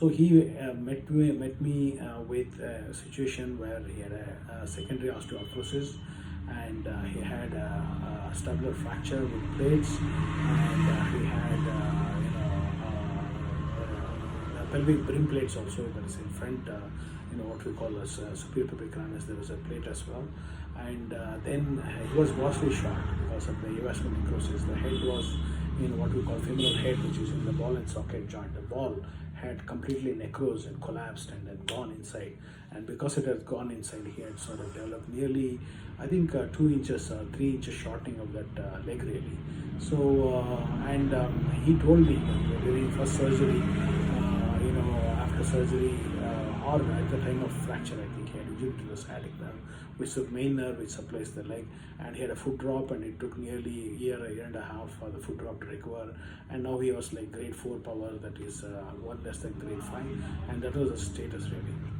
So he met me with a situation where he had a secondary osteoporosis, and he had a stapler fracture with plates, and he had pelvic brim plates also, that is in front, what we call as superior pelvic ramus, there was a plate as well. And then he was vastly shocked because of the avascular necrosis. The head was in what we call femoral head, which is in the ball and socket joint. The ball had completely necrosed and collapsed and then gone inside. And because it had gone inside, he had sort of developed nearly, I think, 2 inches or 3 inches shortening of that leg really. So, he told me that during first surgery, after surgery, or at the time of fracture, I think he had injury to the sciatic nerve, which is the main nerve which supplies the leg, and he had a foot drop, and it took nearly a year and a half for the foot drop to recover. And now he was like grade 4 power, that is one less than grade 5, and that was the status really.